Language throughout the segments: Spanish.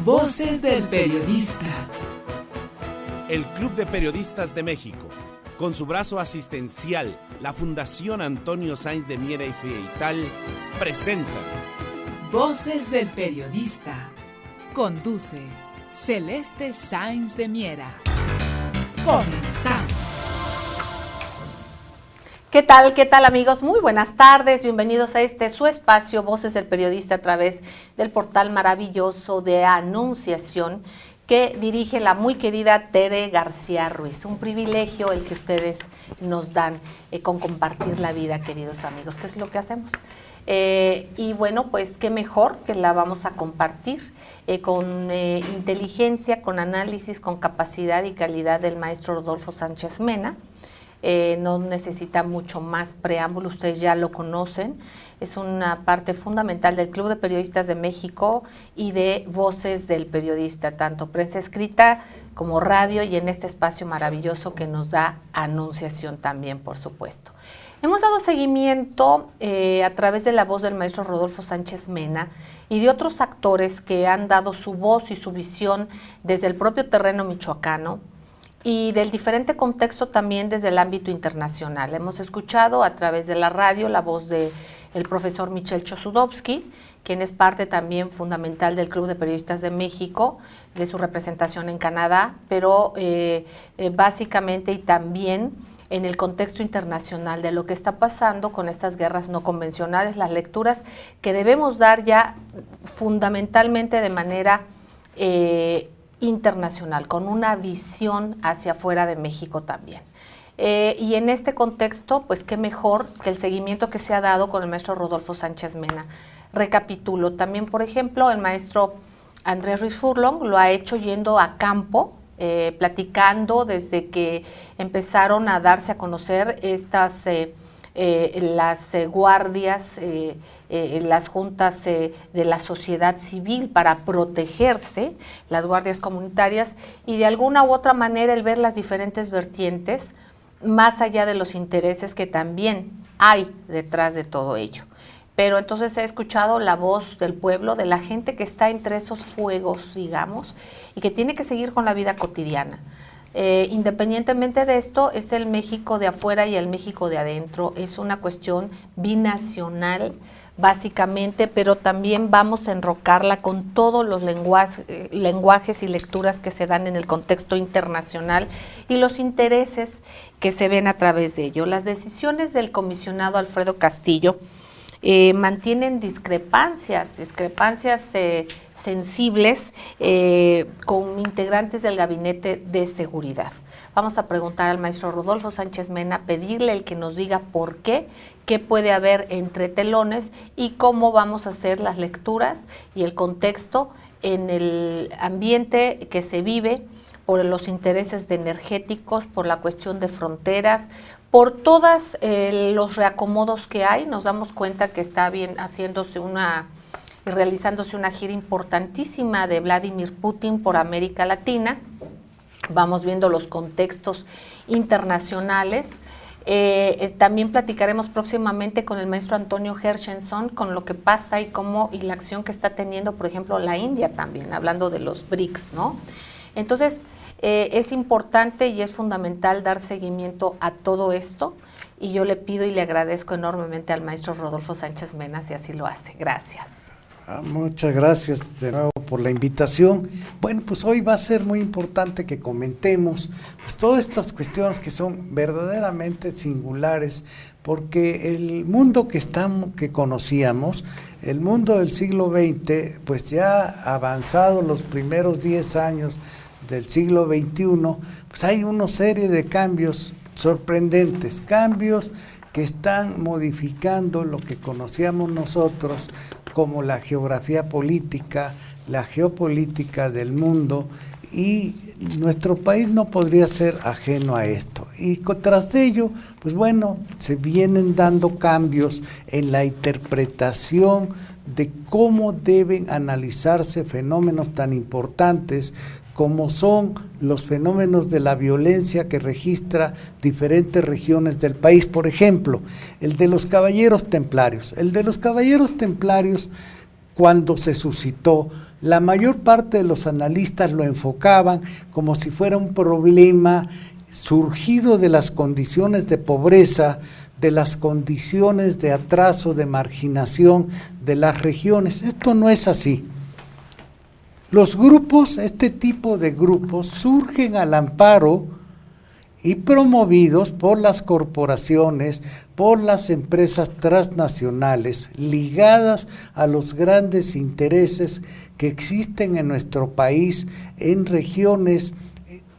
Voces del Periodista. El Club de Periodistas de México, con su brazo asistencial, la Fundación Antonio Sáenz de Miera y Frieital, presenta Voces del Periodista. Conduce Celeste Sáenz de Miera. Comenzamos. ¿Qué tal amigos? Muy buenas tardes, bienvenidos a su espacio Voces del Periodista a través del portal maravilloso de Anunciación que dirige la muy querida Tere García Ruiz. Un privilegio el que ustedes nos dan con compartir la vida, queridos amigos, que es lo que hacemos. Y bueno, pues qué mejor que la vamos a compartir con inteligencia, con análisis, con capacidad y calidad del maestro Rodolfo Sánchez Mena. No necesita mucho más preámbulo, ustedes ya lo conocen, es una parte fundamental del Club de Periodistas de México y de Voces del Periodista, tanto prensa escrita como radio y en este espacio maravilloso que nos da Anunciación también, por supuesto. Hemos dado seguimiento a través de la voz del maestro Rodolfo Sánchez Mena y de otros actores que han dado su voz y su visión desde el propio terreno michoacano, y del diferente contexto también desde el ámbito internacional. Hemos escuchado a través de la radio la voz del profesor Michel Chossudovsky, quien es parte también fundamental del Club de Periodistas de México, de su representación en Canadá, pero básicamente y también en el contexto internacional de lo que está pasando con estas guerras no convencionales, las lecturas que debemos dar ya fundamentalmente de manera internacional, con una visión hacia afuera de México también. Y en este contexto, pues qué mejor que el seguimiento que se ha dado con el maestro Rodolfo Sánchez Mena. Recapitulo, también por ejemplo el maestro Andrés Ruiz Furlong lo ha hecho yendo a campo, platicando desde que empezaron a darse a conocer estas las guardias, las juntas de la sociedad civil para protegerse, las guardias comunitarias, y de alguna u otra manera el ver las diferentes vertientes, más allá de los intereses que también hay detrás de todo ello. Pero entonces he escuchado la voz del pueblo, de la gente que está entre esos fuegos, digamos, y que tiene que seguir con la vida cotidiana. Independientemente de esto, es el México de afuera y el México de adentro, es una cuestión binacional básicamente, pero también vamos a enrocarla con todos los lenguajes y lecturas que se dan en el contexto internacional y los intereses que se ven a través de ello. Las decisiones del comisionado Alfredo Castillo mantienen discrepancias sensibles con integrantes del Gabinete de Seguridad. Vamos a preguntar al maestro Rodolfo Sánchez Mena, pedirle el que nos diga por qué puede haber entre telones y cómo vamos a hacer las lecturas y el contexto en el ambiente que se vive por los intereses de energéticos, por la cuestión de fronteras, por todos los reacomodos que hay. Nos damos cuenta que está bien realizándose una gira importantísima de Vladimir Putin por América Latina. Vamos viendo los contextos internacionales. También platicaremos próximamente con el maestro Antonio Hershenson con lo que pasa y la acción que está teniendo, por ejemplo, la India también, hablando de los BRICS, ¿no? Entonces, es importante y es fundamental dar seguimiento a todo esto, y yo le pido y le agradezco enormemente al maestro Rodolfo Sánchez Mena si así lo hace. Gracias. Muchas gracias de nuevo por la invitación. Bueno, pues hoy va a ser muy importante que comentemos pues todas estas cuestiones que son verdaderamente singulares, porque el mundo que conocíamos, el mundo del siglo XX, pues ya avanzado los primeros 10 años del siglo XXI, pues hay una serie de cambios sorprendentes, cambios que están modificando lo que conocíamos nosotros como la geografía política, la geopolítica del mundo, y nuestro país no podría ser ajeno a esto. Y tras de ello, pues bueno, se vienen dando cambios en la interpretación de cómo deben analizarse fenómenos tan importantes como son los fenómenos de la violencia que registra diferentes regiones del país. Por ejemplo, el de los caballeros templarios. El de los caballeros templarios cuando se suscitó. La mayor parte de los analistas lo enfocaban como si fuera un problema surgido de las condiciones de pobreza, de las condiciones de atraso, de marginación de las regiones. Esto no es así. Los grupos, este tipo de grupos, surgen al amparo y promovidos por las corporaciones, por las empresas transnacionales, ligadas a los grandes intereses que existen en nuestro país, en regiones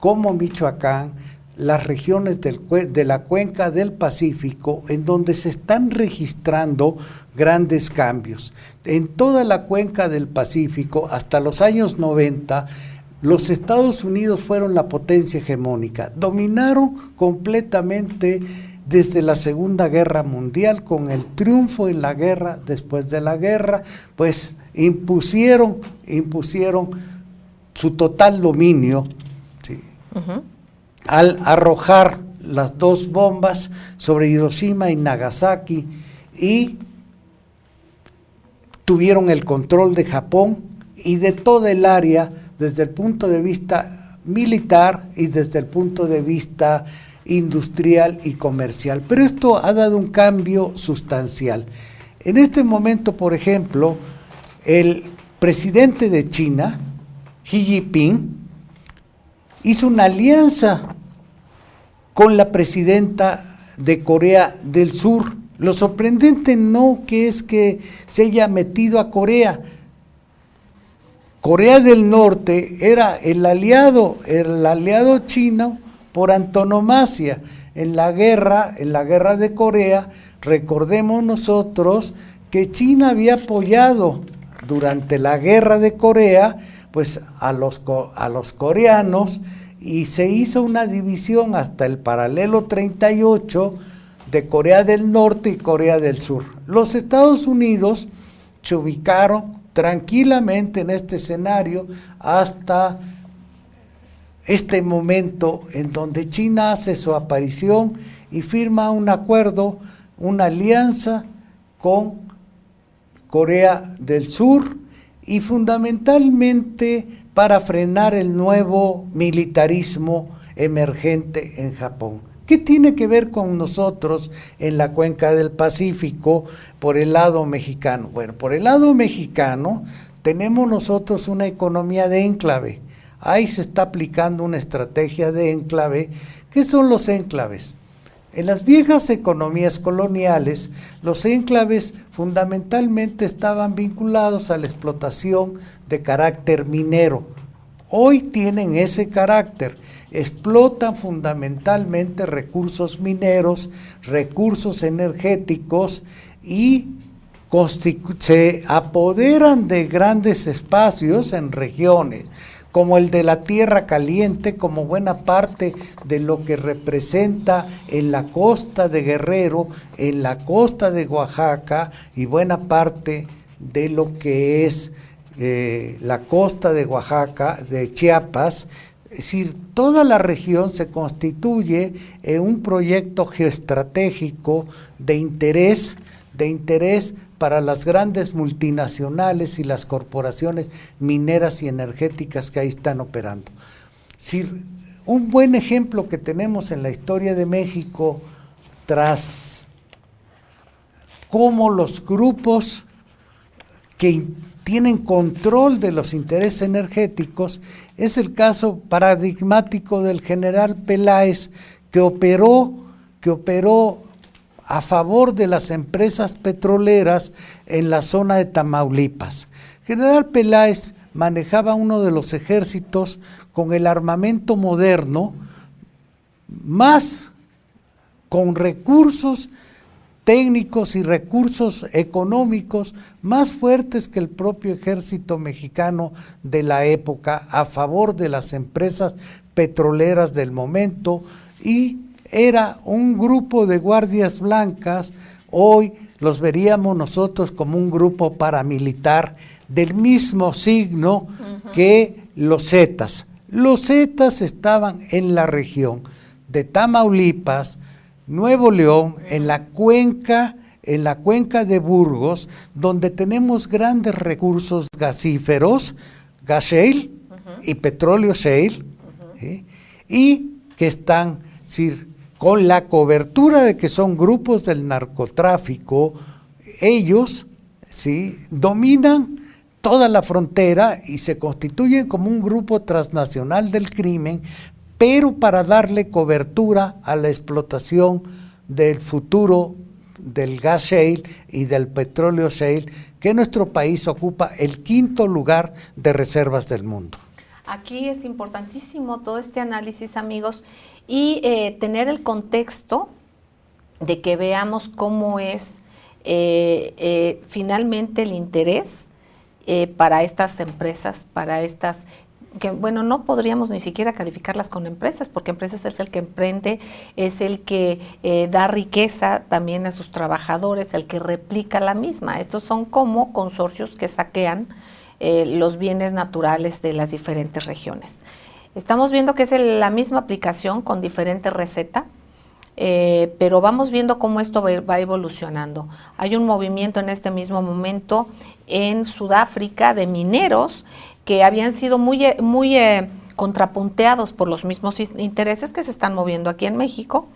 como Michoacán, las regiones de la cuenca del Pacífico, en donde se están registrando grandes cambios. En toda la cuenca del Pacífico, hasta los años 90, los Estados Unidos fueron la potencia hegemónica, dominaron completamente desde la Segunda Guerra Mundial, con el triunfo en la guerra, después de la guerra, pues impusieron su total dominio, ¿sí? Al arrojar las 2 bombas sobre Hiroshima y Nagasaki, y tuvieron el control de Japón y de toda el área desde el punto de vista militar y desde el punto de vista industrial y comercial. Pero esto ha dado un cambio sustancial. En este momento, por ejemplo, el presidente de China, Xi Jinping, hizo una alianza con la presidenta de Corea del Sur. Lo sorprendente no que es que se haya metido a Corea. Corea del Norte era el aliado chino por antonomasia. En la guerra de Corea, recordemos nosotros que China había apoyado durante la guerra de Corea, pues a los coreanos, y se hizo una división hasta el paralelo 38 de Corea del Norte y Corea del Sur. Los Estados Unidos se ubicaron tranquilamente en este escenario hasta este momento en donde China hace su aparición y firma un acuerdo, una alianza con Corea del Sur, y fundamentalmente para frenar el nuevo militarismo emergente en Japón. ¿Qué tiene que ver con nosotros en la cuenca del Pacífico por el lado mexicano? Bueno, por el lado mexicano tenemos nosotros una economía de enclave. Ahí se está aplicando una estrategia de enclave. ¿Qué son los enclaves? En las viejas economías coloniales, los enclaves fundamentalmente estaban vinculados a la explotación de carácter minero. Hoy tienen ese carácter, explotan fundamentalmente recursos mineros, recursos energéticos, y se apoderan de grandes espacios en regiones, como el de la Tierra Caliente, como buena parte de lo que representa en la costa de Guerrero, en la costa de Oaxaca, y buena parte de lo que es la costa de Oaxaca, de Chiapas. Es decir, toda la región se constituye en un proyecto geoestratégico de interés para las grandes multinacionales y las corporaciones mineras y energéticas que ahí están operando. Si un buen ejemplo que tenemos en la historia de México, tras cómo los grupos que tienen control de los intereses energéticos, es el caso paradigmático del general Peláez, que operó a favor de las empresas petroleras en la zona de Tamaulipas. General Peláez manejaba uno de los ejércitos con el armamento moderno, más con recursos técnicos y recursos económicos más fuertes que el propio ejército mexicano de la época, a favor de las empresas petroleras del momento, y era un grupo de guardias blancas. Hoy los veríamos nosotros como un grupo paramilitar del mismo signo que los Zetas. Los Zetas estaban en la región de Tamaulipas, Nuevo León, en la cuenca en la cuenca de Burgos, donde tenemos grandes recursos gasíferos, gas shale y petróleo shale, ¿sí? Y que están, con la cobertura de que son grupos del narcotráfico, ellos, ¿sí?, dominan toda la frontera y se constituyen como un grupo transnacional del crimen, pero para darle cobertura a la explotación del futuro del gas shale y del petróleo shale, que nuestro país ocupa el 5º lugar de reservas del mundo. Aquí es importantísimo todo este análisis, amigos, y tener el contexto de que veamos cómo es finalmente el interés para estas empresas, para estas, que bueno, no podríamos ni siquiera calificarlas con empresas, porque empresas es el que emprende, es el que da riqueza también a sus trabajadores, el que replica la misma. Estos son como consorcios que saquean los bienes naturales de las diferentes regiones. Estamos viendo que es la misma aplicación con diferente receta, pero vamos viendo cómo esto va evolucionando. Hay un movimiento en este mismo momento en Sudáfrica de mineros que habían sido muy contrapunteados por los mismos intereses que se están moviendo aquí en México.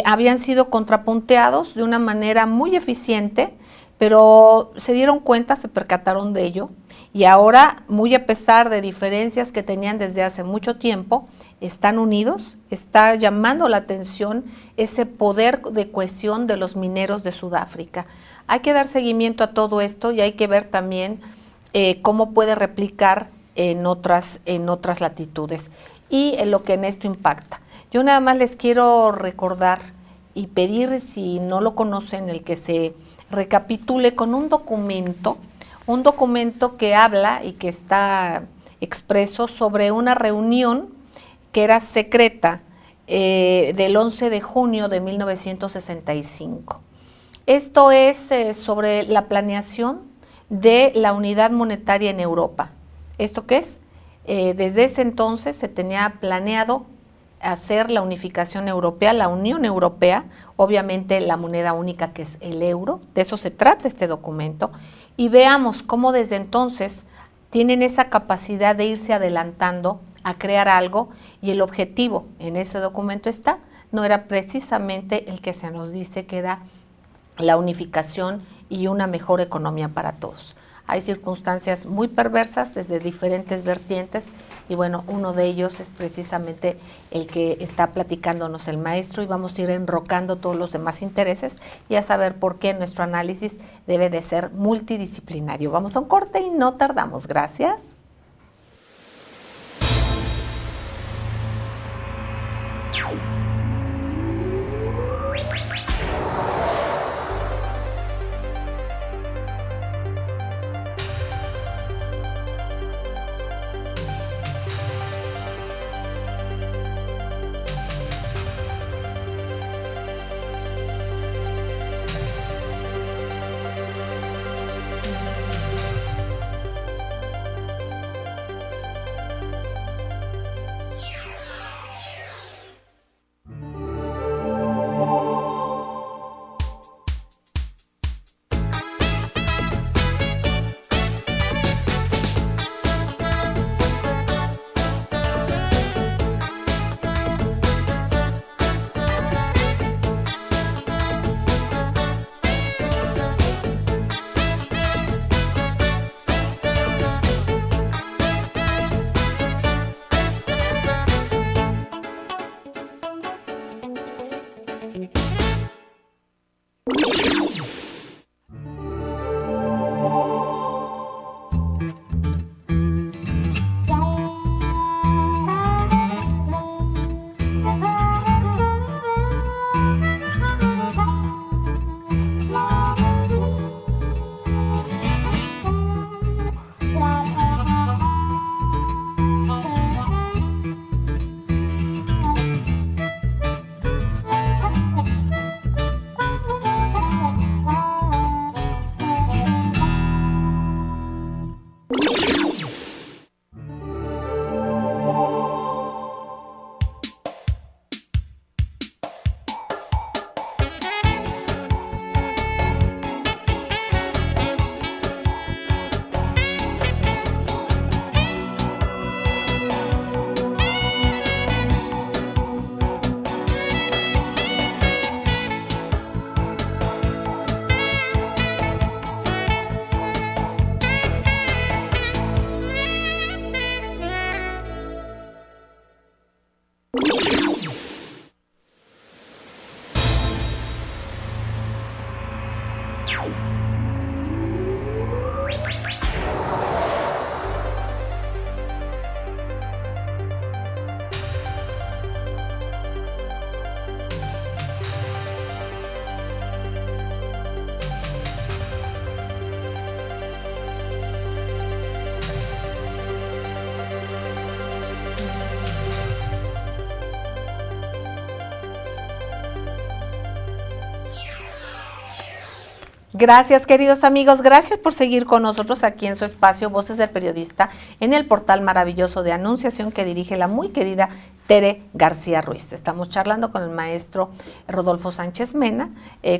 Habían sido contrapunteados de una manera muy eficiente, pero se dieron cuenta, se percataron de ello, y ahora, muy a pesar de diferencias que tenían desde hace mucho tiempo, están unidos. Está llamando la atención ese poder de cohesión de los mineros de Sudáfrica. Hay que dar seguimiento a todo esto y hay que ver también cómo puede replicar en otras latitudes y en lo que en esto impacta. Yo nada más les quiero recordar y pedir, si no lo conocen, el que se recapitule con un documento que habla y que está expreso sobre una reunión que era secreta del 11 de junio de 1965. Esto es sobre la planeación de la unidad monetaria en Europa. ¿Esto qué es? Desde ese entonces se tenía planeado hacer la unificación europea, la Unión Europea, obviamente la moneda única que es el euro, de eso se trata este documento, y veamos cómo desde entonces tienen esa capacidad de irse adelantando a crear algo, y el objetivo en ese documento no era precisamente el que se nos dice, que era la unificación y una mejor economía para todos. Hay circunstancias muy perversas desde diferentes vertientes, y bueno, uno de ellos es precisamente el que está platicándonos el maestro, y vamos a ir enrocando todos los demás intereses y a saber por qué nuestro análisis debe de ser multidisciplinario. Vamos a un corte y no tardamos. Gracias. Gracias, queridos amigos, gracias por seguir con nosotros aquí en su espacio Voces del Periodista, en el portal maravilloso de Anunciación que dirige la muy querida Tere García Ruiz. Estamos charlando con el maestro Rodolfo Sánchez Mena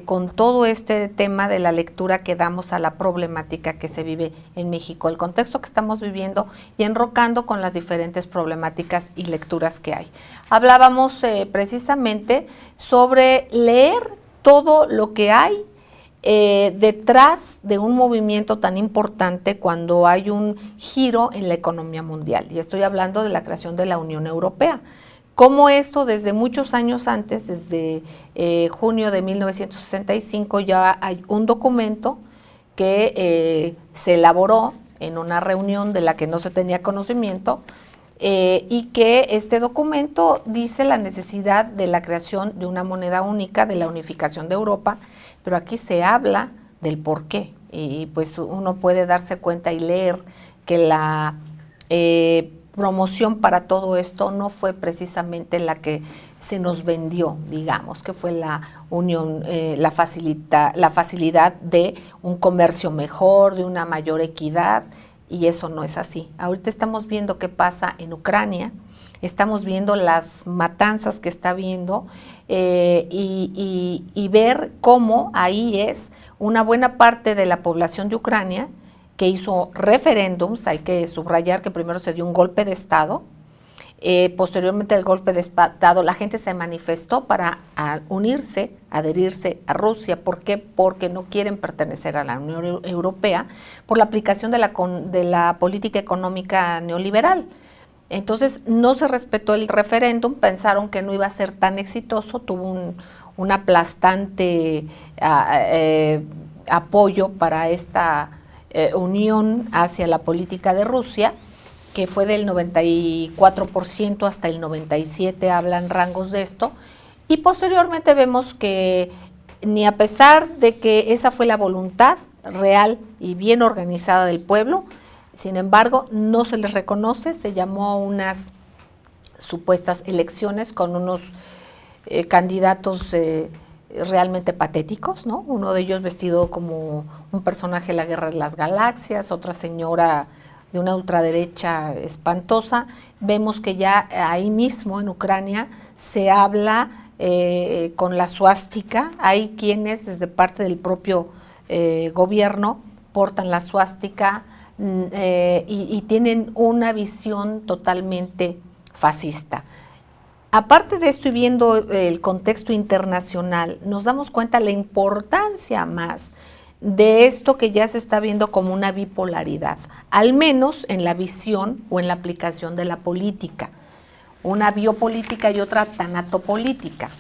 con todo este tema de la lectura que damos a la problemática que se vive en México, el contexto que estamos viviendo y enrocando con las diferentes problemáticas y lecturas que hay. Hablábamos precisamente sobre leer todo lo que hay detrás de un movimiento tan importante cuando hay un giro en la economía mundial. Y estoy hablando de la creación de la Unión Europea. Cómo esto desde muchos años antes, desde junio de 1965, ya hay un documento que se elaboró en una reunión de la que no se tenía conocimiento, y que este documento dice la necesidad de la creación de una moneda única, de la unificación de Europa, pero aquí se habla del por qué, y pues uno puede darse cuenta y leer que la promoción para todo esto no fue precisamente la que se nos vendió, digamos, que fue la unión, la facilidad de un comercio mejor, de una mayor equidad, y eso no es así. Ahorita estamos viendo qué pasa en Ucrania, estamos viendo las matanzas que está habiendo, y ver cómo ahí es una buena parte de la población de Ucrania que hizo referéndums. Hay que subrayar que primero se dio un golpe de Estado, posteriormente al golpe de Estado la gente se manifestó para unirse, adherirse a Rusia. ¿Por qué? Porque no quieren pertenecer a la Unión Europea por la aplicación de la política económica neoliberal. Entonces no se respetó el referéndum, pensaron que no iba a ser tan exitoso, tuvo un aplastante apoyo para esta unión hacia la política de Rusia, que fue del 94% hasta el 97%, hablan rangos de esto, y posteriormente vemos que ni a pesar de que esa fue la voluntad real y bien organizada del pueblo, sin embargo, no se les reconoce. Se llamó a unas supuestas elecciones con unos candidatos realmente patéticos, ¿no? Uno de ellos vestido como un personaje de la Guerra de las Galaxias, otra señora de una ultraderecha espantosa. Vemos que ya ahí mismo en Ucrania se habla con la suástica. Hay quienes desde parte del propio gobierno portan la suástica, y tienen una visión totalmente fascista. Aparte de esto y viendo el contexto internacional, nos damos cuenta la importancia más de esto que ya se está viendo como una bipolaridad, al menos en la visión o en la aplicación de la política, una biopolítica y otra tanatopolítica.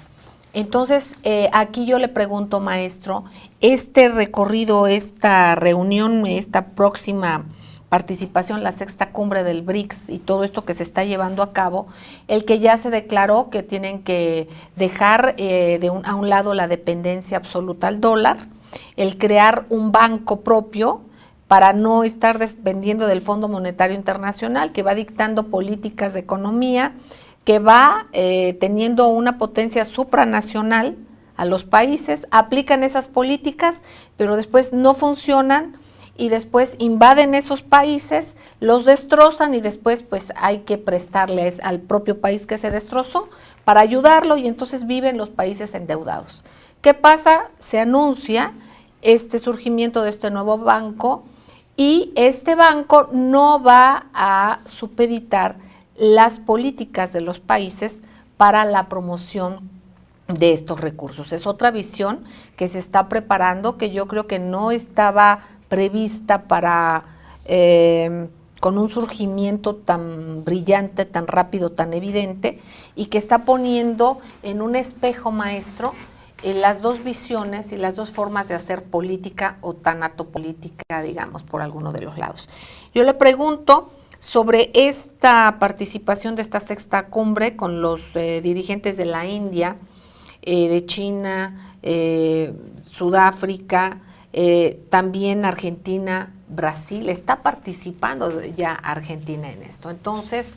Entonces, aquí yo le pregunto, maestro, este recorrido, esta reunión, esta próxima participación, la sexta cumbre del BRICS y todo esto que se está llevando a cabo, el que ya se declaró que tienen que dejar a un lado la dependencia absoluta al dólar, el crear un banco propio para no estar dependiendo del Fondo Monetario Internacional, que va dictando políticas de economía, que va teniendo una potencia supranacional a los países, aplican esas políticas, pero después no funcionan y después invaden esos países, los destrozan y después pues hay que prestarles al propio país que se destrozó para ayudarlo, y entonces viven los países endeudados. ¿Qué pasa? Se anuncia este surgimiento de este nuevo banco, y este banco no va a supeditar las políticas de los países para la promoción de estos recursos. Es otra visión que se está preparando, que yo creo que no estaba prevista para con un surgimiento tan brillante, tan rápido, tan evidente, y que está poniendo en un espejo, maestro, las dos visiones y las dos formas de hacer política o tanatopolítica, digamos, por alguno de los lados. Yo le pregunto sobre esta participación de esta sexta cumbre con los dirigentes de la India, de China, Sudáfrica, también Argentina, Brasil. Está participando ya Argentina en esto. Entonces,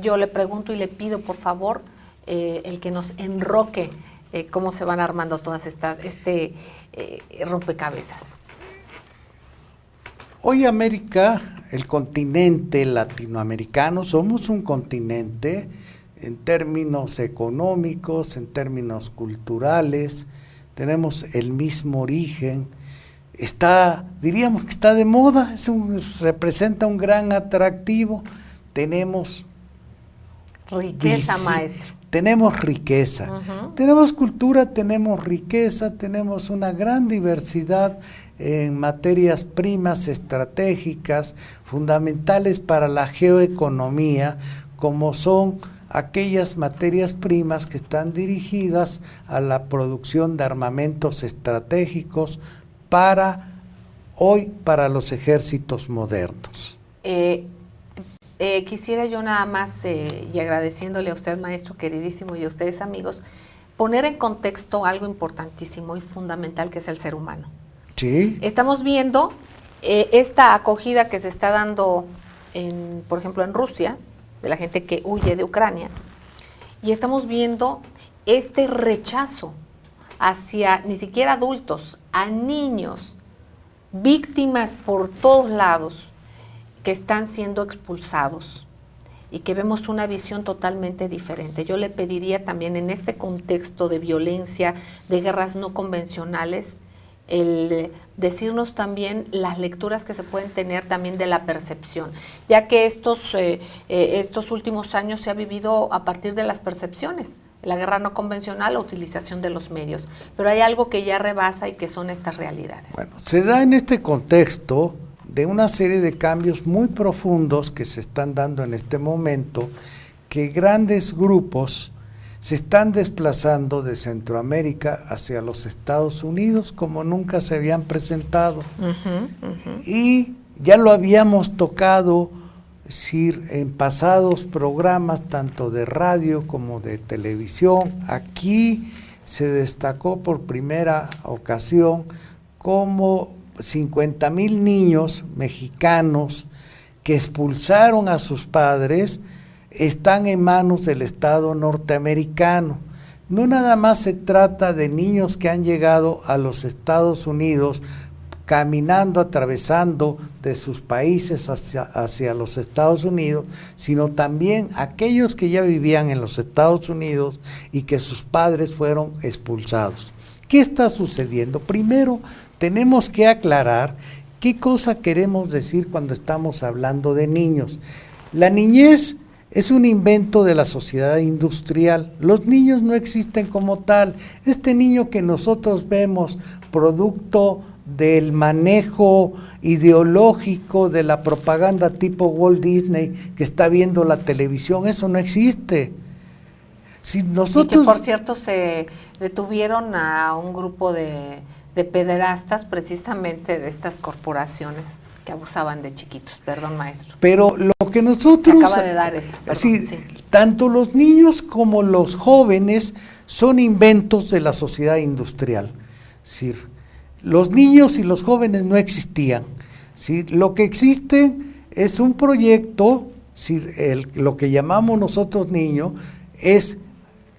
yo le pregunto y le pido, por favor, el que nos enroque cómo se van armando todas estas, rompecabezas. Hoy América, el continente latinoamericano, somos un continente en términos económicos, en términos culturales, tenemos el mismo origen, diríamos que está de moda, representa un gran atractivo, tenemos riqueza, maestro. Tenemos riqueza, tenemos cultura, tenemos riqueza, tenemos una gran diversidad en materias primas estratégicas, fundamentales para la geoeconomía, como son aquellas materias primas que están dirigidas a la producción de armamentos estratégicos para los ejércitos modernos. Quisiera yo nada más, y agradeciéndole a usted, maestro queridísimo, y a ustedes, amigos, poner en contexto algo importantísimo y fundamental que es el ser humano. Sí. Estamos viendo esta acogida que se está dando, por ejemplo, en Rusia, de la gente que huye de Ucrania, y estamos viendo este rechazo hacia ni siquiera adultos, a niños, víctimas por todos lados, que están siendo expulsados y que vemos una visión totalmente diferente. Yo le pediría también en este contexto de violencia, de guerras no convencionales, el decirnos también las lecturas que se pueden tener también de la percepción, ya que estos últimos años se ha vivido a partir de las percepciones, la guerra no convencional, la utilización de los medios, pero hay algo que ya rebasa y que son estas realidades. Bueno, se da en este contexto de una serie de cambios muy profundos que se están dando en este momento, que grandes grupos se están desplazando de Centroamérica hacia los Estados Unidos como nunca se habían presentado. Y ya lo habíamos tocado en pasados programas, tanto de radio como de televisión. Aquí se destacó por primera ocasión como 50,000 niños mexicanos que expulsaron a sus padres están en manos del Estado norteamericano. No nada más se trata de niños que han llegado a los Estados Unidos caminando, atravesando de sus países hacia los Estados Unidos, sino también aquellos que ya vivían en los Estados Unidos y que sus padres fueron expulsados. ¿Qué está sucediendo? Primero, tenemos que aclarar qué cosa queremos decir cuando estamos hablando de niños. La niñez es un invento de la sociedad industrial. Los niños no existen como tal. Este niño que nosotros vemos, producto del manejo ideológico de la propaganda tipo Walt Disney, que está viendo la televisión, eso no existe. Si nosotros... Y que por cierto se detuvieron a un grupo de pederastas precisamente de estas corporaciones que abusaban de chiquitos. Perdón, maestro. Pero lo que nosotros... Se acaba de dar eso. Perdón, sí. Tanto los niños como los jóvenes son inventos de la sociedad industrial. Es decir, los niños y los jóvenes no existían. ¿Sí? Lo que existe es un proyecto, ¿sí? Lo que llamamos nosotros niño, es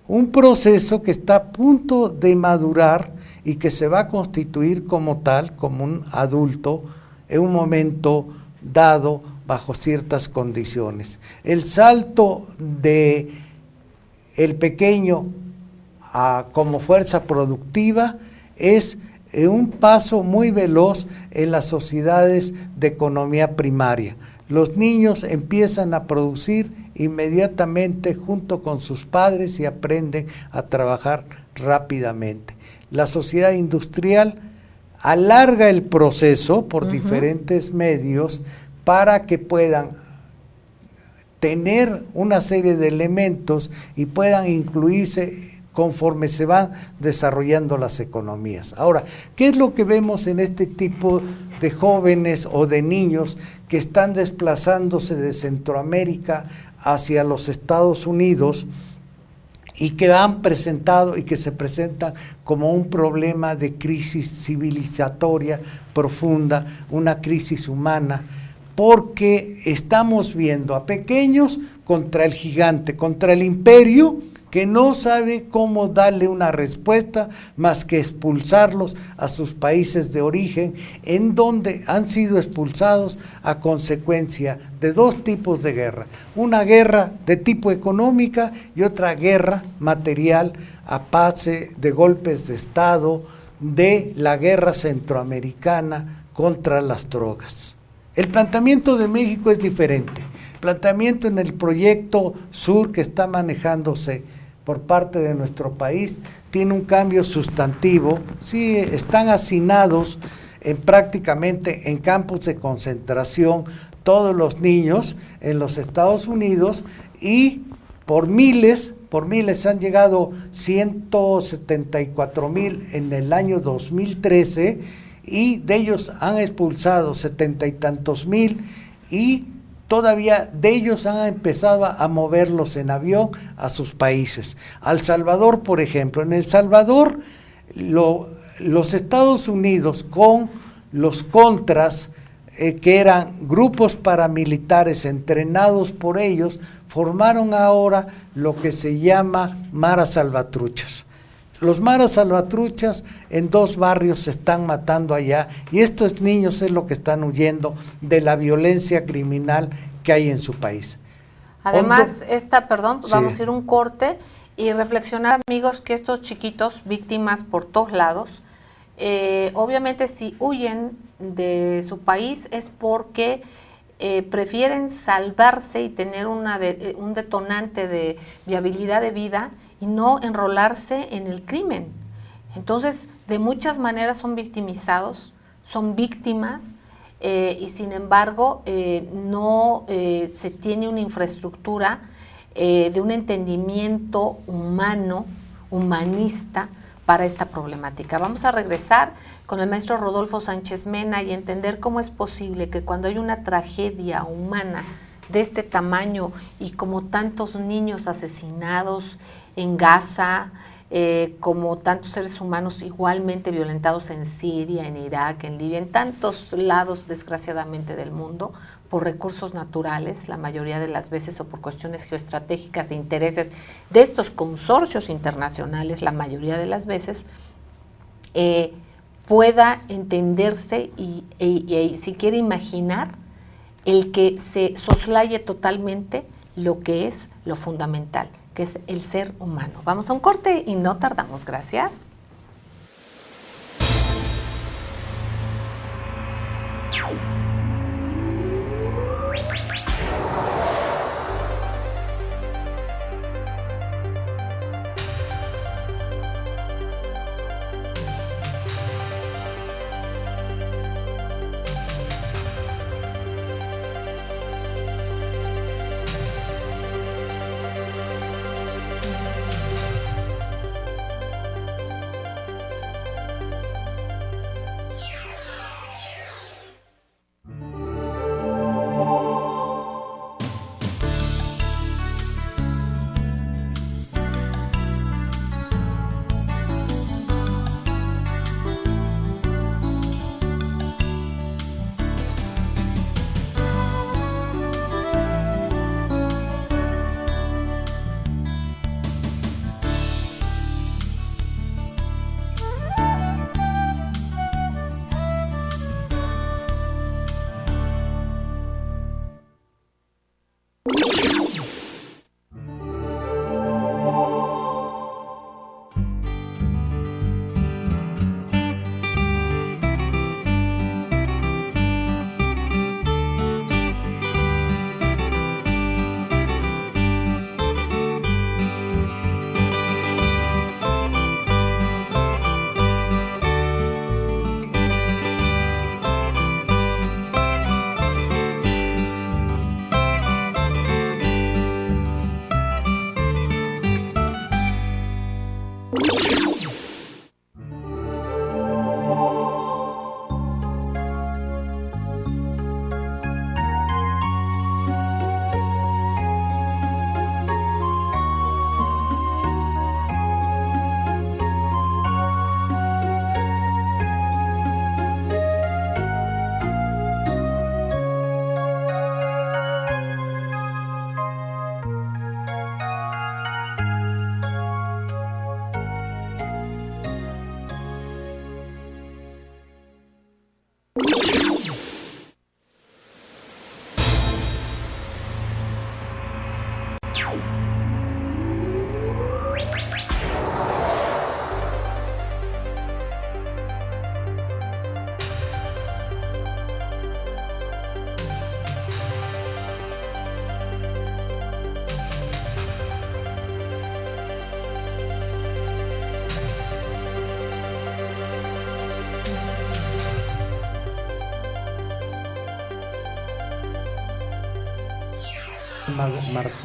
un proceso que está a punto de madurar y que se va a constituir como tal, como un adulto, en un momento dado bajo ciertas condiciones. El salto de el pequeño como fuerza productiva es un paso muy veloz en las sociedades de economía primaria. Los niños empiezan a producir inmediatamente junto con sus padres y aprenden a trabajar rápidamente. La sociedad industrial alarga el proceso por diferentes medios para que puedan tener una serie de elementos y puedan incluirse conforme se van desarrollando las economías. Ahora, ¿qué es lo que vemos en este tipo de jóvenes o de niños que están desplazándose de Centroamérica hacia los Estados Unidos y que han presentado y que se presentan como un problema de crisis civilizatoria profunda, una crisis humana? Porque estamos viendo a pequeños contra el gigante, contra el imperio, que no sabe cómo darle una respuesta más que expulsarlos a sus países de origen, en donde han sido expulsados a consecuencia de dos tipos de guerra, una guerra de tipo económica y otra guerra material a base de golpes de Estado, de la guerra centroamericana contra las drogas. El planteamiento de México es diferente. El planteamiento en el proyecto Sur que está manejándose por parte de nuestro país tiene un cambio sustantivo. Sí, están hacinados prácticamente en campos de concentración todos los niños en los Estados Unidos, y por miles han llegado 174,000 en el año 2013, y de ellos han expulsado 70 y tantos mil, y todavía de ellos han empezado a moverlos en avión a sus países. Al Salvador, por ejemplo, en El Salvador, los Estados Unidos con los contras, que eran grupos paramilitares entrenados por ellos, formaron ahora lo que se llama maras salvatruchas. Los maras salvatruchas en 2 barrios se están matando allá, y estos niños es lo que están huyendo de la violencia criminal que hay en su país. Además, sí. Vamos a ir un corte y reflexionar, amigos, que estos chiquitos, víctimas por todos lados, obviamente si huyen de su país es porque prefieren salvarse y tener un detonante de viabilidad de vida, y no enrolarse en el crimen. Entonces, de muchas maneras son victimizados, son víctimas, y sin embargo no se tiene una infraestructura de un entendimiento humano, humanista, para esta problemática. Vamos a regresar con el maestro Rodolfo Sánchez Mena y entender cómo es posible que cuando hay una tragedia humana de este tamaño, y como tantos niños asesinados en Gaza, como tantos seres humanos igualmente violentados en Siria, en Irak, en Libia, en tantos lados desgraciadamente del mundo, por recursos naturales, la mayoría de las veces, o por cuestiones geoestratégicas de intereses de estos consorcios internacionales, la mayoría de las veces, pueda entenderse y si quiere imaginar el que se soslaye totalmente lo que es lo fundamental, que es el ser humano. Vamos a un corte y no tardamos. Gracias.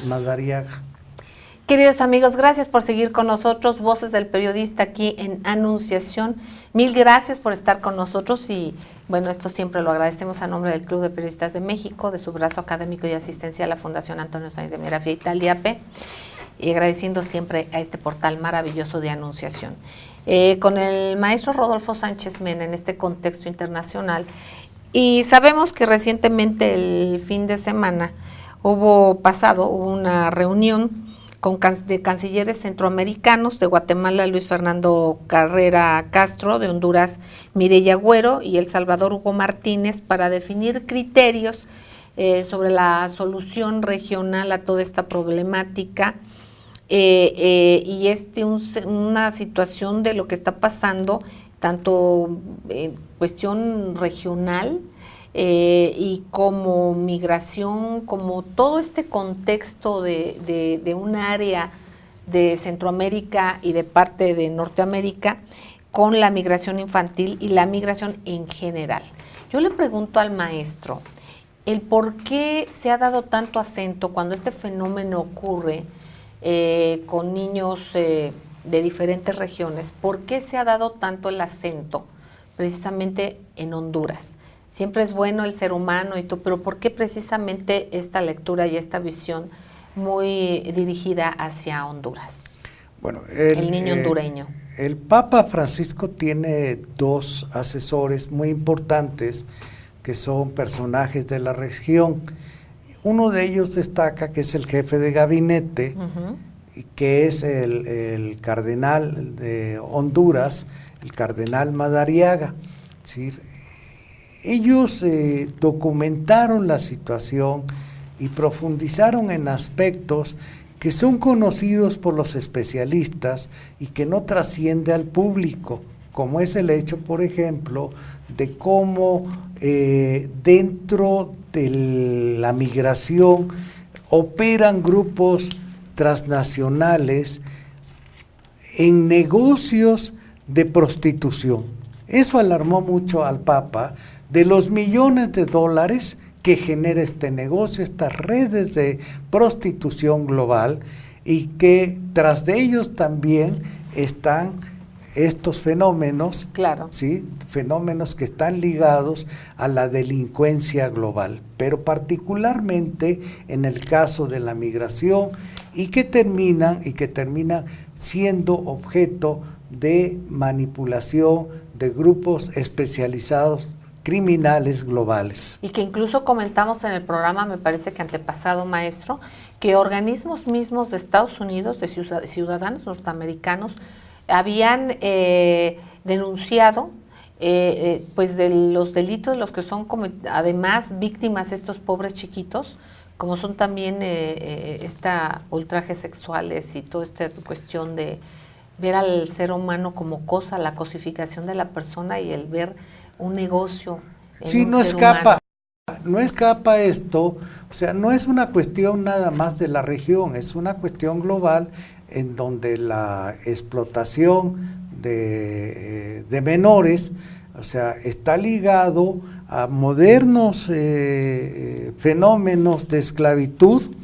Madariaga. Queridos amigos, gracias por seguir con nosotros, Voces del Periodista aquí en Anunciación. Mil gracias por estar con nosotros y bueno, esto siempre lo agradecemos a nombre del Club de Periodistas de México, de su brazo académico y asistencial, la Fundación Antonio Sáenz de Miera FIEITAL DIAPE, y agradeciendo siempre a este portal maravilloso de Anunciación. Con el maestro Rodolfo Sánchez Mena en este contexto internacional, y sabemos que recientemente el fin de semana hubo una reunión de cancilleres centroamericanos, de Guatemala Luis Fernando Carrera Castro, de Honduras Mireya Agüero y El Salvador Hugo Martínez, para definir criterios sobre la solución regional a toda esta problemática y una situación de lo que está pasando tanto en cuestión regional y como migración, como todo este contexto de un área de Centroamérica y de parte de Norteamérica con la migración infantil y la migración en general. Yo le pregunto al maestro, el por qué se ha dado tanto acento cuando este fenómeno ocurre con niños de diferentes regiones, ¿por qué se ha dado tanto el acento precisamente en Honduras? Siempre es bueno el ser humano y todo, pero ¿por qué precisamente esta lectura y esta visión muy dirigida hacia Honduras? Bueno, el niño hondureño. El Papa Francisco tiene dos asesores muy importantes que son personajes de la región. Uno de ellos destaca que es el jefe de gabinete, que es el cardenal de Honduras, el cardenal Madariaga. Es decir, ellos documentaron la situación y profundizaron en aspectos que son conocidos por los especialistas y que no trasciende al público, como es el hecho, por ejemplo, de cómo dentro de la migración operan grupos transnacionales en negocios de prostitución. Eso alarmó mucho al Papa, de los millones de dólares que genera este negocio, estas redes de prostitución global, y que tras de ellos también están estos fenómenos, claro, ¿sí? Fenómenos que están ligados a la delincuencia global, pero particularmente en el caso de la migración, y que termina siendo objeto de manipulación de grupos especializados criminales globales. Y que incluso comentamos en el programa, me parece que antepasado, maestro, que organismos mismos de Estados Unidos, de ciudadanos norteamericanos, habían denunciado pues de los delitos de los que son además víctimas estos pobres chiquitos, como son también ultrajes sexuales y toda esta cuestión de ver al ser humano como cosa, la cosificación de la persona y el ver un negocio. Sí, no escapa esto, o sea, no es una cuestión nada más de la región, es una cuestión global en donde la explotación de menores, o sea, está ligado a modernos fenómenos de esclavitud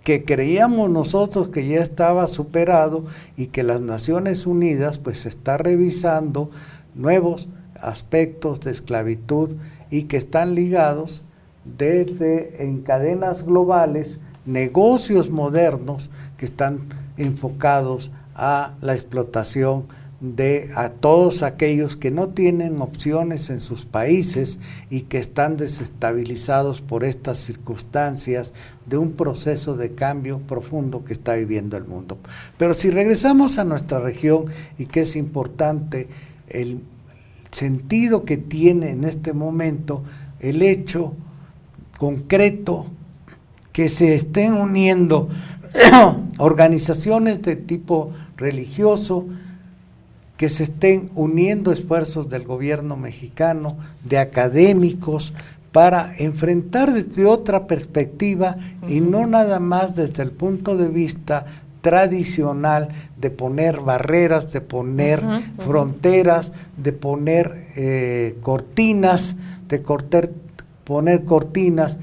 que creíamos nosotros que ya estaba superado y que las Naciones Unidas pues está revisando nuevos aspectos de esclavitud y que están ligados desde en cadenas globales, negocios modernos que están enfocados a la explotación a todos aquellos que no tienen opciones en sus países y que están desestabilizados por estas circunstancias de un proceso de cambio profundo que está viviendo el mundo. Pero si regresamos a nuestra región, y que es importante el sentido que tiene en este momento el hecho concreto que se estén uniendo organizaciones de tipo religioso, que se estén uniendo esfuerzos del gobierno mexicano, de académicos, para enfrentar desde otra perspectiva y no nada más desde el punto de vista tradicional de poner barreras, de poner fronteras, de poner cortinas, poner cortinas,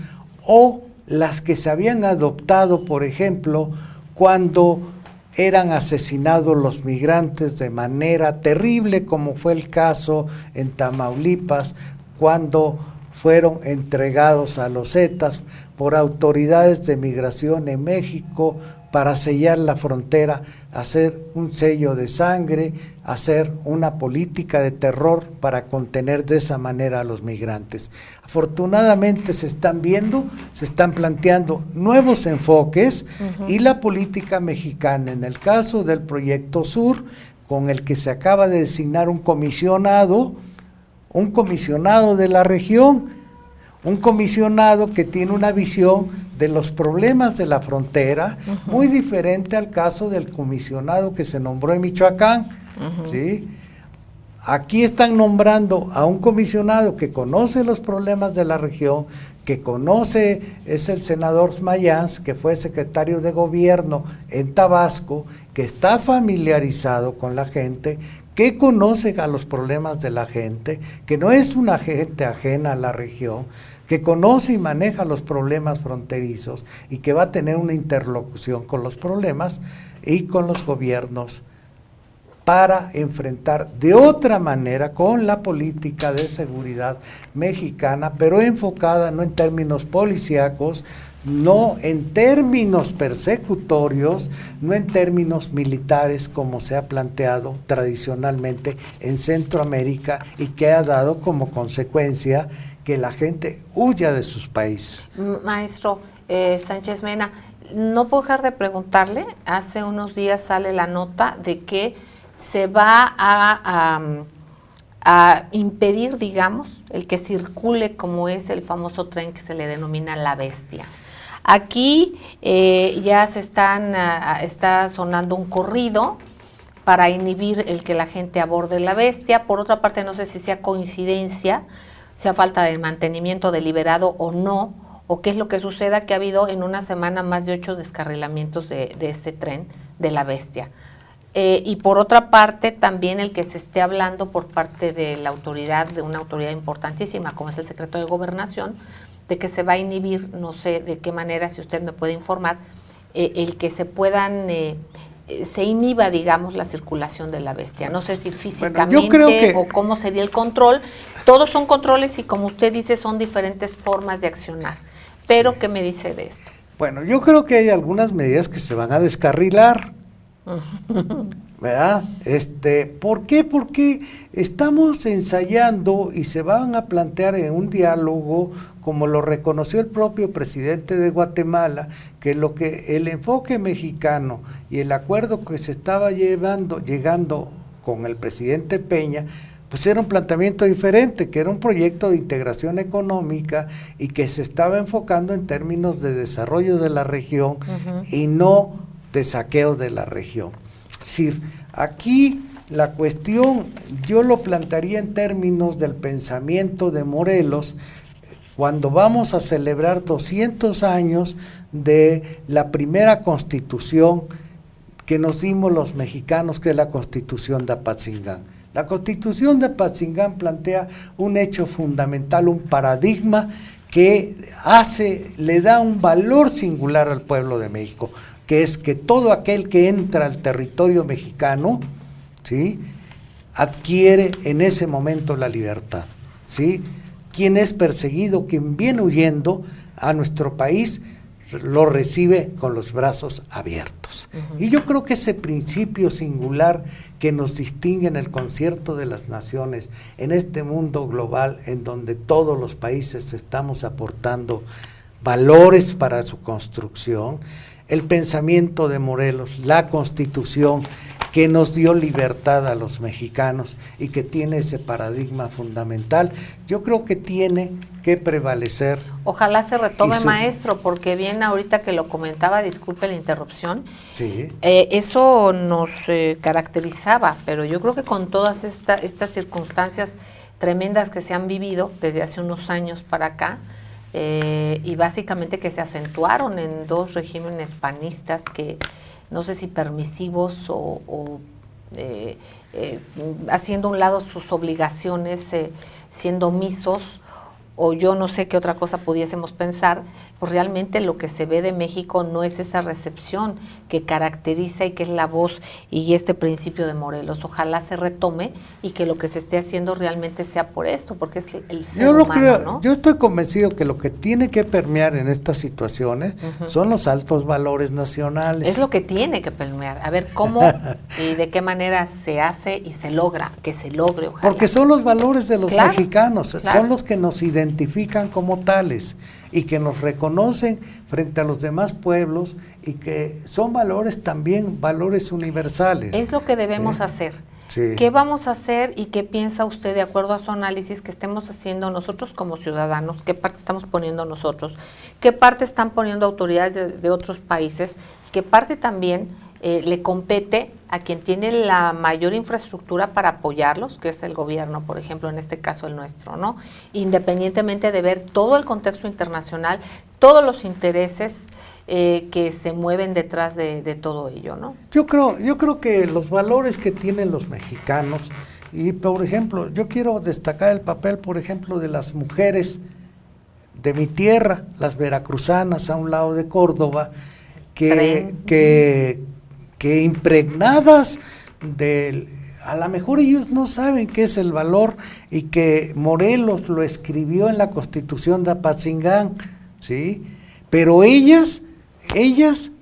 o las que se habían adoptado, por ejemplo, cuando eran asesinados los migrantes de manera terrible, como fue el caso en Tamaulipas, cuando fueron entregados a los Zetas por autoridades de migración en México para sellar la frontera, hacer un sello de sangre, hacer una política de terror para contener de esa manera a los migrantes. Afortunadamente se están planteando nuevos enfoques y la política mexicana, en el caso del Proyecto Sur, con el que se acaba de designar un comisionado de la región, un comisionado que tiene una visión de los problemas de la frontera, muy diferente al caso del comisionado que se nombró en Michoacán, ¿sí? Aquí están nombrando a un comisionado que conoce los problemas de la región, es el senador Mayans, que fue secretario de gobierno en Tabasco, que está familiarizado con la gente, que conoce a los problemas de la gente, que no es una gente ajena a la región, que conoce y maneja los problemas fronterizos y que va a tener una interlocución con los problemas y con los gobiernos para enfrentar de otra manera con la política de seguridad mexicana, pero enfocada no en términos policíacos, no en términos persecutorios, no en términos militares como se ha planteado tradicionalmente en Centroamérica y que ha dado como consecuencia que la gente huya de sus países. Maestro Sánchez Mena, no puedo dejar de preguntarle, hace unos días sale la nota de que se va a impedir, digamos, el que circule como es el famoso tren que se le denomina La Bestia. Aquí ya está sonando un corrido para inhibir el que la gente aborde La Bestia. Por otra parte, no sé si sea coincidencia, sea falta de mantenimiento deliberado o no, o qué es lo que suceda, que ha habido en una semana más de 8 descarrilamientos de este tren de La Bestia. Y por otra parte, también el que se esté hablando por parte de la autoridad, de una autoridad importantísima, como es el secretario de Gobernación, de que se va a inhibir, no sé de qué manera, si usted me puede informar, el que se inhiba, digamos, la circulación de La Bestia. No sé si físicamente yo creo que, o cómo sería el control. Todos son controles y, como usted dice, son diferentes formas de accionar. Pero, sí. ¿Qué me dice de esto? Bueno, yo creo que hay algunas medidas que se van a descarrilar, ¿verdad? ¿Por qué? Porque estamos ensayando y se van a plantear en un diálogo, como lo reconoció el propio presidente de Guatemala, que el enfoque mexicano y el acuerdo que se estaba llegando con el presidente Peña, pues era un planteamiento diferente, que era un proyecto de integración económica y que se estaba enfocando en términos de desarrollo de la región y no de saqueo de la región. Es decir, aquí la cuestión yo lo plantearía en términos del pensamiento de Morelos, cuando vamos a celebrar 200 años de la primera constitución que nos dimos los mexicanos, que es la Constitución de Apatzingán. La Constitución de Apatzingán plantea un hecho fundamental, un paradigma que le da un valor singular al pueblo de México, que es que todo aquel que entra al territorio mexicano, ¿sí?, adquiere en ese momento la libertad, ¿sí? Quien es perseguido, quien viene huyendo a nuestro país, lo recibe con los brazos abiertos. Y yo creo que ese principio singular que nos distingue en el concierto de las naciones, en este mundo global en donde todos los países estamos aportando valores para su construcción, el pensamiento de Morelos, la Constitución, que nos dio libertad a los mexicanos y que tiene ese paradigma fundamental. Yo creo que tiene que prevalecer. Ojalá se retome, maestro, porque bien ahorita que lo comentaba, disculpe la interrupción, sí. Eso nos caracterizaba, pero yo creo que con todas estas circunstancias tremendas que se han vivido desde hace unos años para acá, y básicamente que se acentuaron en dos regímenes panistas que no sé si permisivos o haciendo a un lado sus obligaciones, siendo omisos, o yo no sé qué otra cosa pudiésemos pensar, pues realmente lo que se ve de México no es esa recepción que caracteriza y que es la voz y este principio de Morelos. Ojalá se retome y que lo que se esté haciendo realmente sea por esto, porque es el ser humano, ¿no? Yo estoy convencido que lo que tiene que permear en estas situaciones son los altos valores nacionales. Es lo que tiene que permear. A ver cómo y de qué manera se hace y se logra, que se logre, ojalá. Porque son los valores de los mexicanos, claro. Son los que nos identifican como tales y que nos reconocen frente a los demás pueblos y que son valores también, valores universales. Es lo que debemos hacer. Sí. ¿Qué vamos a hacer y qué piensa usted de acuerdo a su análisis que estemos haciendo nosotros como ciudadanos? ¿Qué parte estamos poniendo nosotros? ¿Qué parte están poniendo autoridades de otros países? ¿Qué parte también le compete a quien tiene la mayor infraestructura para apoyarlos, que es el gobierno, por ejemplo, en este caso el nuestro, ¿no? Independientemente de ver todo el contexto internacional, todos los intereses que se mueven detrás de todo ello, ¿no? Yo creo que los valores que tienen los mexicanos, y por ejemplo, yo quiero destacar el papel, por ejemplo, de las mujeres de mi tierra, las veracruzanas, a un lado de Córdoba, que impregnadas a lo mejor ellos no saben qué es el valor y que Morelos lo escribió en la Constitución de Apatzingán, ¿sí? Pero ellas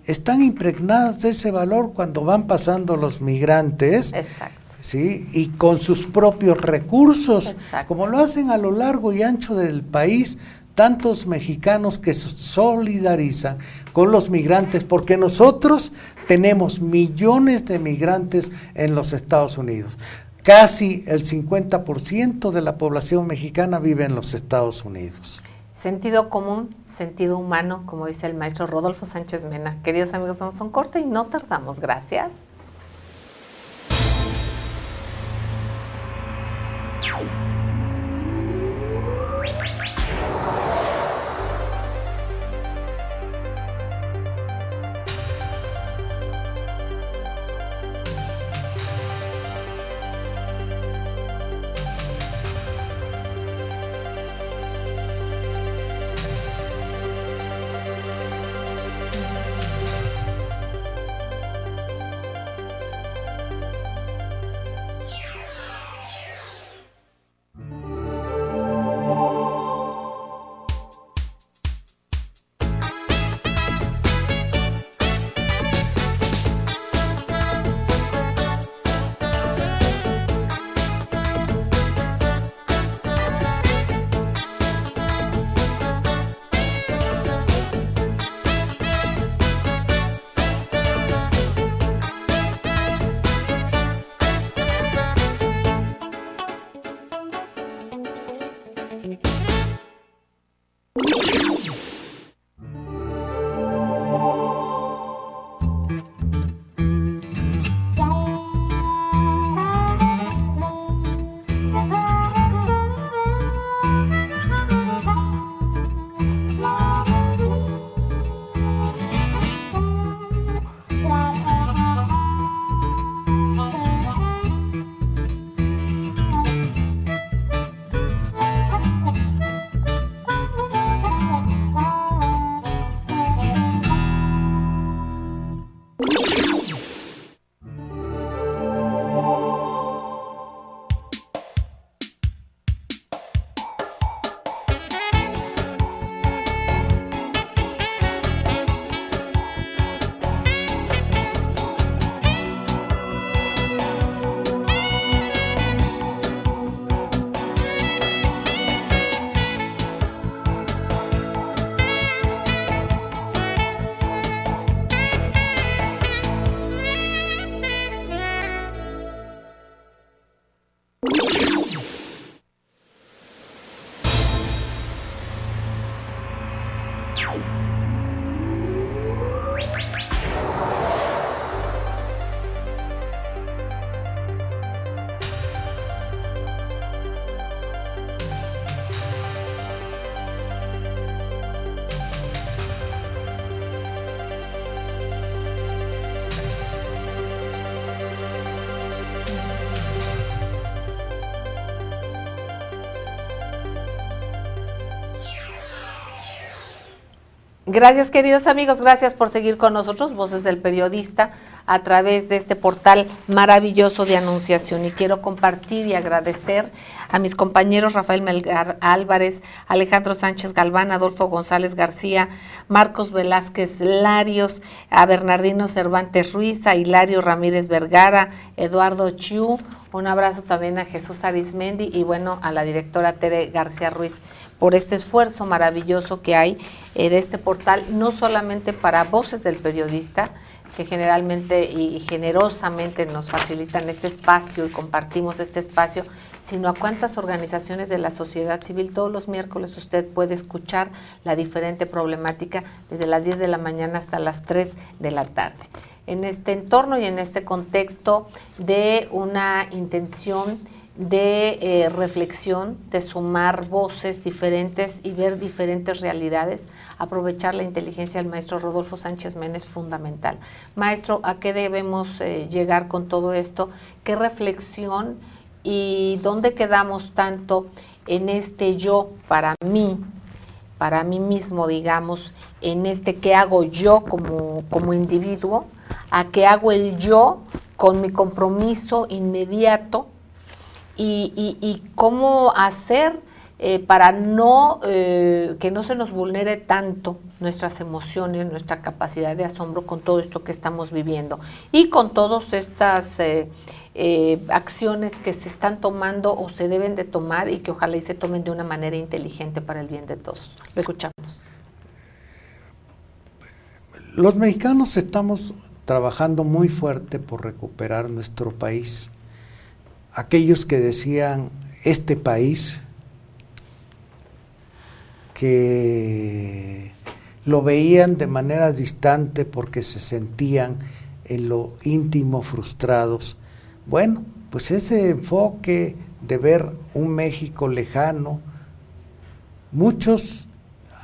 están impregnadas de ese valor cuando van pasando los migrantes. Exacto. ¿Sí? Y con sus propios recursos, exacto, como lo hacen a lo largo y ancho del país, tantos mexicanos que se solidarizan con los migrantes, porque nosotros tenemos millones de migrantes en los Estados Unidos. Casi el 50% de la población mexicana vive en los Estados Unidos. Sentido común, sentido humano, como dice el maestro Rodolfo Sánchez Mena. Queridos amigos, vamos a un corte y no tardamos. Gracias. Gracias, queridos amigos, gracias por seguir con nosotros, Voces del Periodista, a través de este portal maravilloso de Anunciación. Y quiero compartir y agradecer a mis compañeros Rafael Melgar Álvarez, Alejandro Sánchez Galván, Adolfo González García, Marcos Velázquez Larios, a Bernardino Cervantes Ruiz, a Hilario Ramírez Vergara, Eduardo Chiu, un abrazo también a Jesús Arismendi y bueno, a la directora Tere García Ruiz por este esfuerzo maravilloso que hay de este portal, no solamente para Voces del Periodista, que generalmente y generosamente nos facilitan este espacio y compartimos este espacio, sino a cuántas organizaciones de la sociedad civil. Todos los miércoles usted puede escuchar la diferente problemática desde las 10 de la mañana hasta las 3 de la tarde. En este entorno y en este contexto de una intención de reflexión, de sumar voces diferentes y ver diferentes realidades, aprovechar la inteligencia del maestro Rodolfo Sánchez Mena es fundamental. Maestro, ¿a qué debemos llegar con todo esto? ¿Qué reflexión y dónde quedamos tanto en este yo para mí mismo, digamos, en este qué hago yo como individuo, a qué hago el yo con mi compromiso inmediato y cómo hacer para que no se nos vulnere tanto nuestras emociones, nuestra capacidad de asombro con todo esto que estamos viviendo y con todas estas acciones que se están tomando o se deben de tomar y que ojalá y se tomen de una manera inteligente para el bien de todos. Lo escuchamos. Los mexicanos estamos trabajando muy fuerte por recuperar nuestro país. Aquellos que decían este país, que lo veían de manera distante porque se sentían en lo íntimo frustrados. Bueno, pues ese enfoque de ver un México lejano, muchos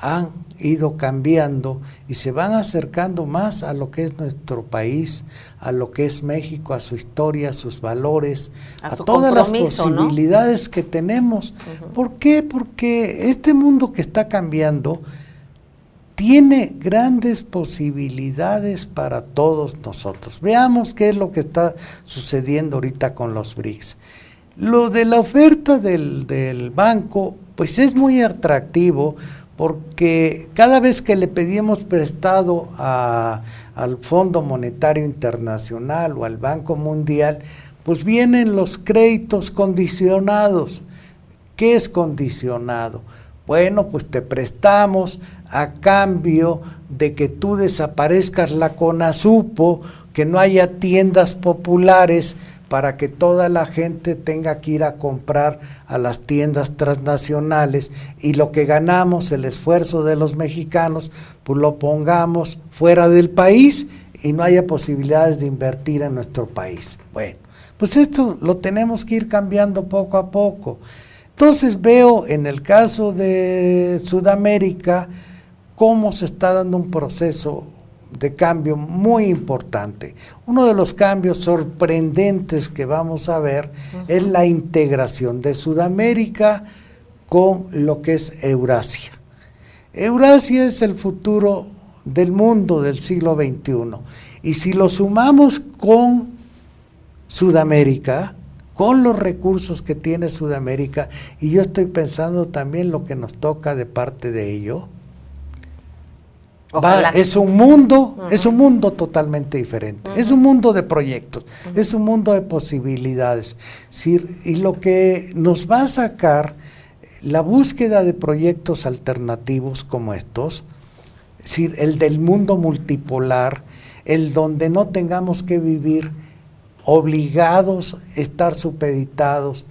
han ido cambiando y se van acercando más a lo que es nuestro país, a lo que es México, a su historia, a sus valores, a todas las posibilidades, ¿no?, que tenemos. ¿Por qué? Porque este mundo que está cambiando tiene grandes posibilidades para todos nosotros. Veamos qué es lo que está sucediendo ahorita con los BRICS. Lo de la oferta del banco, pues es muy atractivo, porque cada vez que le pedimos prestado al Fondo Monetario Internacional o al Banco Mundial, pues vienen los créditos condicionados. ¿Qué es condicionado? Bueno, pues te prestamos a cambio de que tú desaparezcas la CONASUPO, que no haya tiendas populares para que toda la gente tenga que ir a comprar a las tiendas transnacionales y lo que ganamos, el esfuerzo de los mexicanos, pues lo pongamos fuera del país y no haya posibilidades de invertir en nuestro país. Bueno, pues esto lo tenemos que ir cambiando poco a poco. Entonces veo en el caso de Sudamérica cómo se está dando un proceso de cambio muy importante. Uno de los cambios sorprendentes que vamos a ver es la integración de Sudamérica con lo que es Eurasia. Eurasia es el futuro del mundo del siglo XXI y si lo sumamos con Sudamérica, con los recursos que tiene Sudamérica, y yo estoy pensando también lo que nos toca de parte de ello, es un mundo totalmente diferente, es un mundo de proyectos, es un mundo de posibilidades, y lo que nos va a sacar la búsqueda de proyectos alternativos como estos, es decir, el del mundo multipolar, el donde no tengamos que vivir obligados, estar supeditados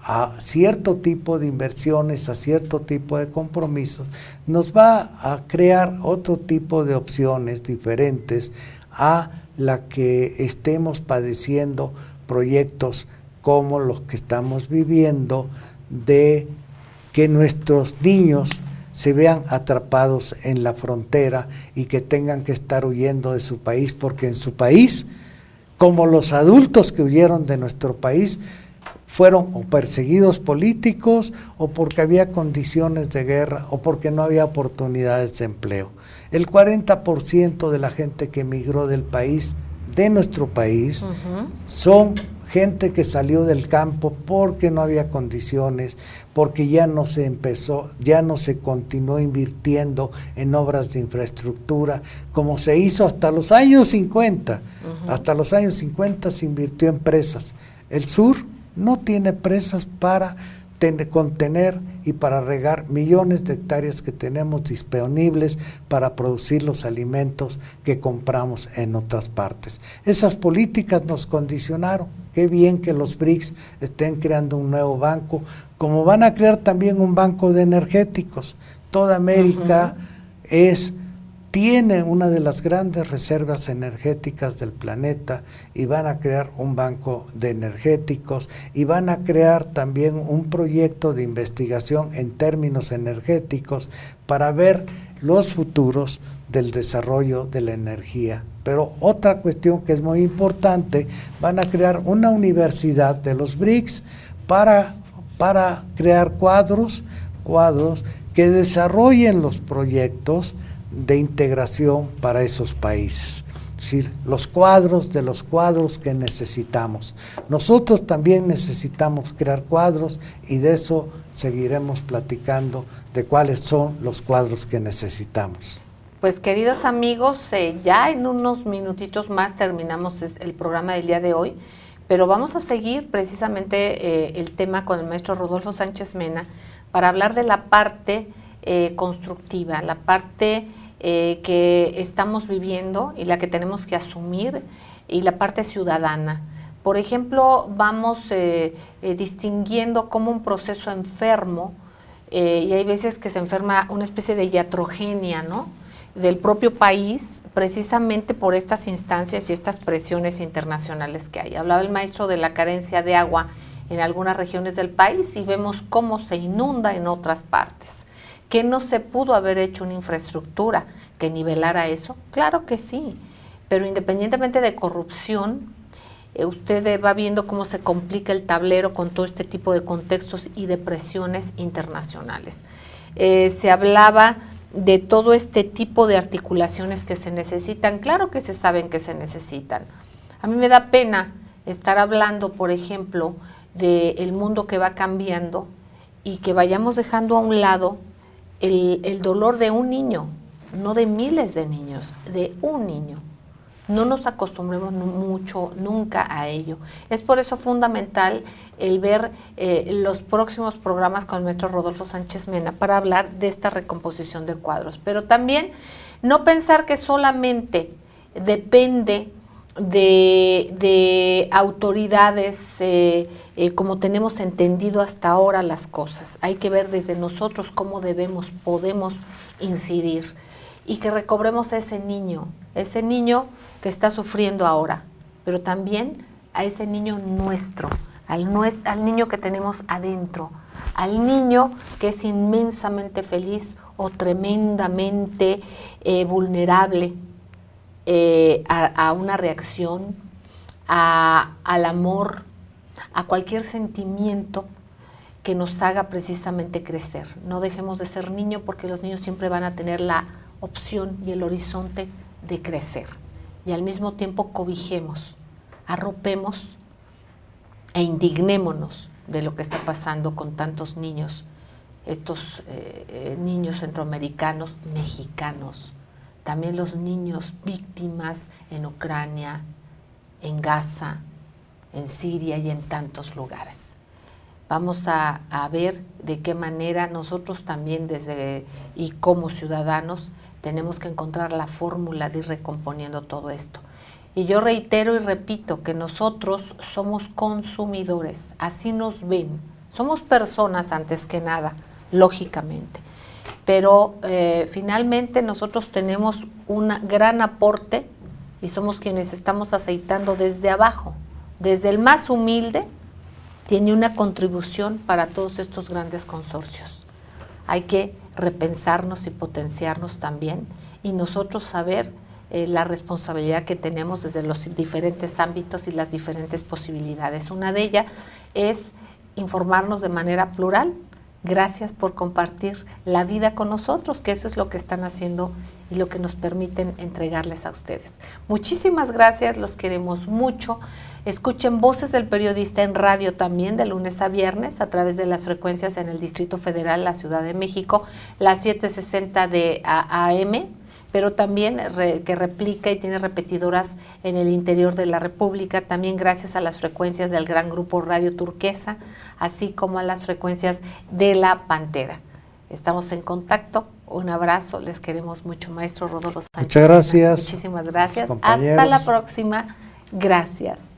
a cierto tipo de inversiones, a cierto tipo de compromisos, nos va a crear otro tipo de opciones diferentes a la que estemos padeciendo proyectos como los que estamos viviendo, de que nuestros niños se vean atrapados en la frontera y que tengan que estar huyendo de su país, porque en su país, como los adultos que huyeron de nuestro país, fueron o perseguidos políticos, o porque había condiciones de guerra, o porque no había oportunidades de empleo. El 40% de la gente que emigró del país, de nuestro país, son gente que salió del campo porque no había condiciones, porque ya no se continuó invirtiendo en obras de infraestructura, como se hizo hasta los años 50. Hasta los años 50 se invirtió en presas. El sur no tiene presas para contener y para regar millones de hectáreas que tenemos disponibles para producir los alimentos que compramos en otras partes. Esas políticas nos condicionaron. Qué bien que los BRICS estén creando un nuevo banco, como van a crear también un banco de energéticos. Toda América tiene una de las grandes reservas energéticas del planeta, y van a crear un banco de energéticos, y van a crear también un proyecto de investigación en términos energéticos para ver los futuros del desarrollo de la energía. Pero otra cuestión que es muy importante, van a crear una universidad de los BRICS para crear cuadros que desarrollen los proyectos de integración para esos países. Es decir, los cuadros de los cuadros que necesitamos. Nosotros también necesitamos crear cuadros, y de eso seguiremos platicando, de cuáles son los cuadros que necesitamos. Pues queridos amigos, ya en unos minutitos más terminamos el programa del día de hoy, pero vamos a seguir precisamente el tema con el maestro Rodolfo Sánchez Mena para hablar de la parte constructiva, la parte que estamos viviendo y la que tenemos que asumir, y la parte ciudadana. Por ejemplo, vamos distinguiendo como un proceso enfermo, y hay veces que se enferma una especie de iatrogenia, ¿no?, del propio país, precisamente por estas instancias y estas presiones internacionales que hay. Hablaba el maestro de la carencia de agua en algunas regiones del país, y vemos cómo se inunda en otras partes. ¿Que no se pudo haber hecho una infraestructura que nivelara eso? Claro que sí, pero independientemente de corrupción, usted va viendo cómo se complica el tablero con todo este tipo de contextos y de presiones internacionales. Se hablaba de todo este tipo de articulaciones que se necesitan. Claro que se saben que se necesitan. A mí me da pena estar hablando, por ejemplo, del mundo que va cambiando, y que vayamos dejando a un lado el dolor de un niño, no de miles de niños, de un niño. No nos acostumbremos mucho, nunca, a ello. Es por eso fundamental el ver los próximos programas con el maestro Rodolfo Sánchez Mena para hablar de esta recomposición de cuadros. Pero también no pensar que solamente depende de autoridades como tenemos entendido hasta ahora las cosas. Hay que ver desde nosotros cómo podemos incidir, y que recobremos a ese niño que está sufriendo ahora, pero también a ese niño nuestro, al niño que tenemos adentro, al niño que es inmensamente feliz o tremendamente vulnerable a una reacción, al amor, a cualquier sentimiento que nos haga precisamente crecer. No dejemos de ser niño, porque los niños siempre van a tener la opción y el horizonte de crecer. Y al mismo tiempo cobijemos, arropemos e indignémonos de lo que está pasando con tantos niños, estos niños centroamericanos, mexicanos, también los niños víctimas en Ucrania, en Gaza, en Siria y en tantos lugares. Vamos a ver de qué manera nosotros también y como ciudadanos tenemos que encontrar la fórmula de ir recomponiendo todo esto. Y yo reitero y repito que nosotros somos consumidores, así nos ven, Somos personas antes que nada, lógicamente. Pero finalmente nosotros tenemos un gran aporte y somos quienes estamos aceitando desde abajo. Desde el más humilde tiene una contribución para todos estos grandes consorcios. Hay que repensarnos y potenciarnos también y nosotros saber la responsabilidad que tenemos desde los diferentes ámbitos y las diferentes posibilidades. Una de ellas es informarnos de manera plural. Gracias por compartir la vida con nosotros, que eso es lo que están haciendo y lo que nos permiten entregarles a ustedes. Muchísimas gracias, los queremos mucho. Escuchen Voces del Periodista en radio también de lunes a viernes a través de las frecuencias en el Distrito Federal, la Ciudad de México, las 760 de AM, pero también que replica y tiene repetidoras en el interior de la República, también gracias a las frecuencias del gran grupo Radio Turquesa, así como a las frecuencias de La Pantera. Estamos en contacto, un abrazo, les queremos mucho, maestro Rodolfo Sánchez. Muchas gracias. Muchísimas gracias, hasta la próxima, gracias.